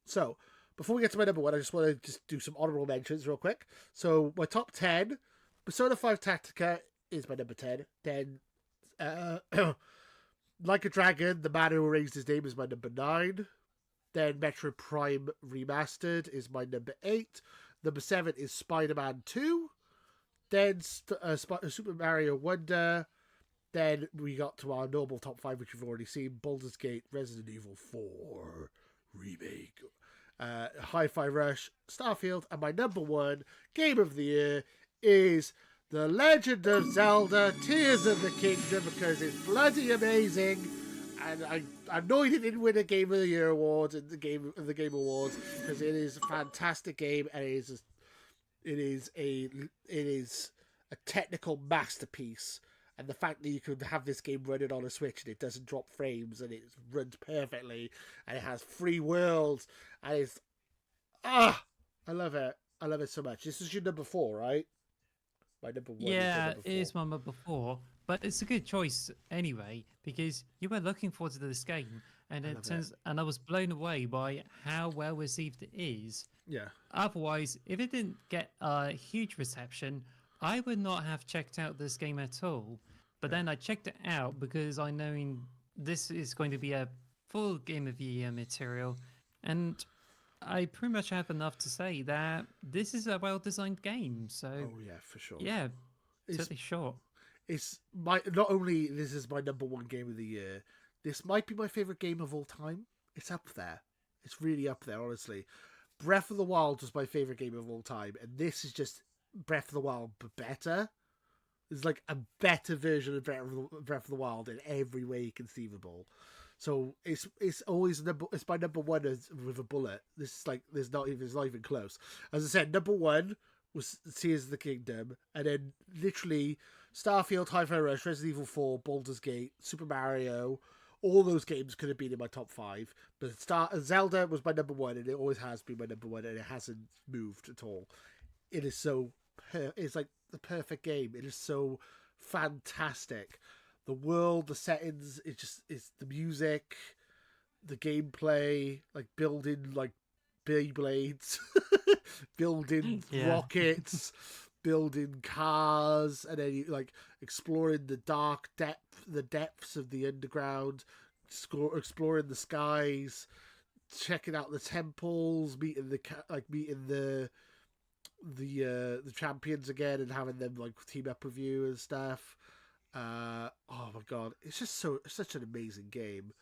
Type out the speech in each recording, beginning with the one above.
So, before we get to my number one, I just want to just do some honorable mentions real quick. So, my top 10, Persona 5 Tactica is my number 10. Then, uh, Like a Dragon, The Man Who Erased His Name is my number 9. Then Metroid Prime Remastered is my number 8. Number 7 is Spider-Man 2. Then Super Mario Wonder. Then we got to our normal top 5, which we've already seen. Baldur's Gate, Resident Evil 4 Remake, Hi-Fi Rush, Starfield. And my number 1 game of the year is The Legend of Zelda Tears of the Kingdom, because it's bloody amazing. And I'm annoyed it didn't win a Game of the Year award in the Game Awards, because it is a fantastic game, and it is a technical masterpiece. And the fact that you can have this game running on a Switch and it doesn't drop frames and it runs perfectly and it has free worlds and it's I love it. I love it so much. This is your number 4, right? My number 1 Yeah, is your number 4. it is my number 4, but it's a good choice anyway because you were looking forward to this game, and and I was blown away by how well received it is. Yeah. Otherwise, if it didn't get a huge reception, I would not have checked out this game at all. But then I checked it out because I know this is going to be a full Game of the Year material, and I pretty much have enough to say that this is a well-designed game. So, oh yeah, for sure. Yeah, totally sure. It's not only this is my number 1 game of the year. This might be my favorite game of all time. It's up there. It's really up there, honestly. Breath of the Wild was my favorite game of all time, and this is just Breath of the Wild, but better. It's like a better version of Breath of the Wild in every way conceivable. So it's always it's my number 1 with a bullet. This is like it's not even close. As I said, number 1 was Tears of the Kingdom, and then literally Starfield, Hi-Fi Rush, Resident Evil 4, Baldur's Gate, Super Mario. All those games could have been in my top 5, but Zelda was my number 1, and it always has been my number 1, and it hasn't moved at all. It is so it's like the perfect game. It is so fantastic. The world, the settings, it's the music, the gameplay, like building like Beyblades, building rockets, building cars, and then like exploring the depths of the underground, exploring the skies, checking out the temples, meeting the champions again and having them like team up with you and stuff. Oh my god, it's such an amazing game.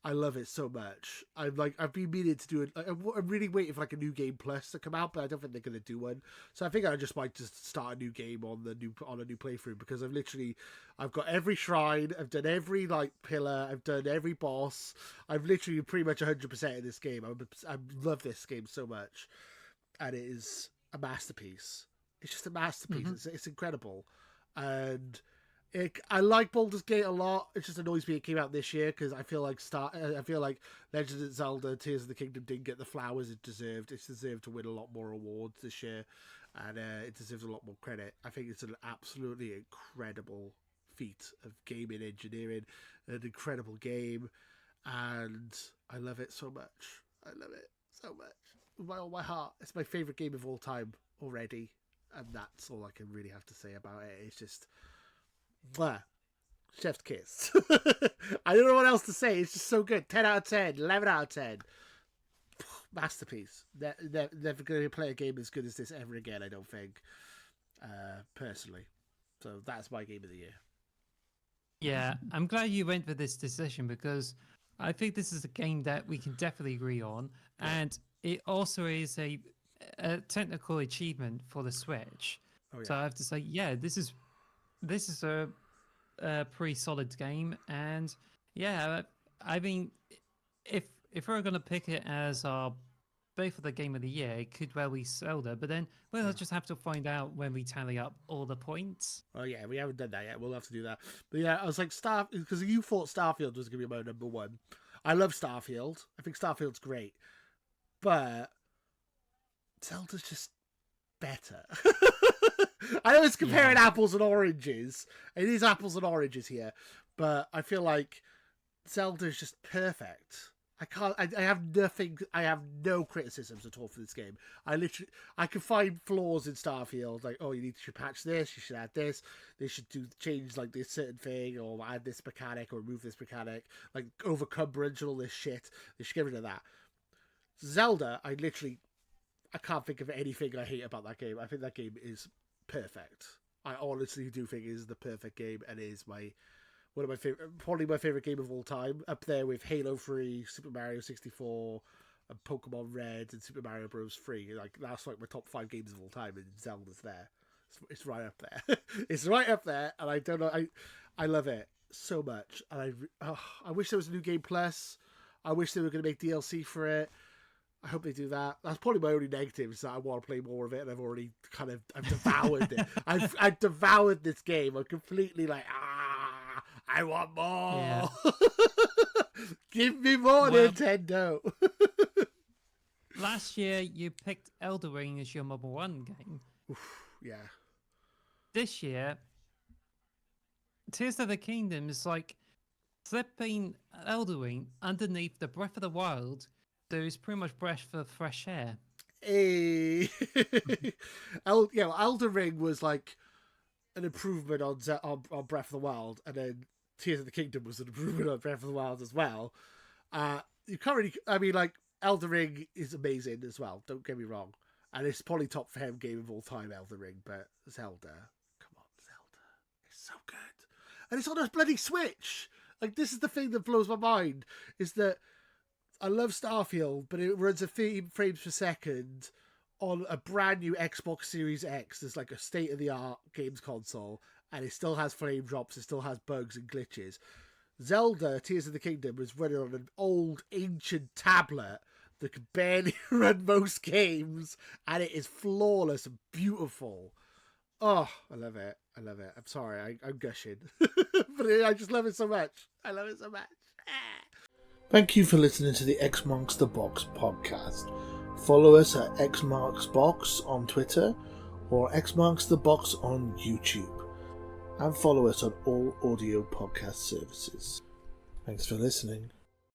I love it so much. I've been meaning to do it. I'm really waiting for like a new game plus to come out, but I don't think they're gonna do one. So I think I just might just start a new game on a new playthrough, because I've got every shrine, I've done every like pillar, I've done every boss. I've literally pretty much 100% in this game. I love this game so much, and it is a masterpiece. It's just a masterpiece. Mm-hmm. It's incredible, and I like Baldur's Gate a lot. It just annoys me it came out this year, because I feel like Legend of Zelda Tears of the Kingdom didn't get the flowers it deserved. It deserved to win a lot more awards this year, and it deserves a lot more credit. I think it's an absolutely incredible feat of gaming engineering, an incredible game, and I love it so much. I love it so much with all my heart. It's my favorite game of all time already, and that's all I can really have to say about it. It's just chef's kiss. I don't know what else to say. It's just so good. 10 out of 10, 11 out of 10. Masterpiece. Never going to play a game as good as this ever again, I don't think, personally. So that's my game of the year. Yeah, I'm glad you went for this decision, because I think this is a game that we can definitely agree on, and it also is a technical achievement for the Switch. Oh, yeah. So I have to say, yeah, this is a pretty solid game, and yeah, I mean, if we're gonna pick it as our both of the game of the year, it could well be Zelda, but then we'll just have to find out when we tally up all the points. Oh yeah, we haven't done that yet. We'll have to do that. But yeah, I was like because you thought Starfield was gonna be my number 1. I love Starfield. I think Starfield's great, but Zelda's just better. I know it's comparing apples and oranges. It is apples and oranges here, but I feel like Zelda's just perfect. I can't. I have nothing. I have no criticisms at all for this game. I can find flaws in Starfield. Like, oh, you should patch this. You should add this. They should change like this certain thing, or add this mechanic, or remove this mechanic. Like overcoverage and all this shit. They should get rid of that. Zelda, I can't think of anything I hate about that game. I think that game is perfect. I honestly do think it is the perfect game, and is one of my favorite, probably my favorite game of all time, up there with Halo 3, Super Mario 64, and Pokemon Red, and Super Mario Bros. 3. Like, that's like my top 5 games of all time, and Zelda's there. It's right up there. It's right up there, and I don't know, I love it so much. And I wish there was a new game plus. I wish they were going to make DLC for it. I hope they do that. That's probably my only negative, is that I want to play more of it, and I've already I've devoured it. I've devoured this game. I'm completely like, I want more. Yeah. Give me more, Well, Nintendo. Last year, you picked Elden Ring as your number 1 game. Yeah. This year, Tears of the Kingdom is like flipping Elden Ring underneath the Breath of the Wild. There's pretty much breath for fresh air. Hey. Elden Ring was like an improvement on Breath of the Wild, and then Tears of the Kingdom was an improvement on Breath of the Wild as well. You can't really, I mean, like, Elden Ring is amazing as well, don't get me wrong. And it's probably top 10 game of all time, Elden Ring, but Zelda, come on, Zelda, it's so good. And it's on a bloody Switch. Like, this is the thing that blows my mind, is that I love Starfield, but it runs at 30 frames per second on a brand new Xbox Series X. There's like a state-of-the-art games console, and it still has frame drops, it still has bugs and glitches. Zelda Tears of the Kingdom was running on an old, ancient tablet that could barely run most games, and it is flawless and beautiful. Oh, I love it. I love it. I'm sorry, I'm gushing. But I just love it so much. I love it so much. Thank you for listening to the X Marks the Box podcast. Follow us at X Marks Box on Twitter or X Marks the Box on YouTube. And follow us on all audio podcast services. Thanks for listening.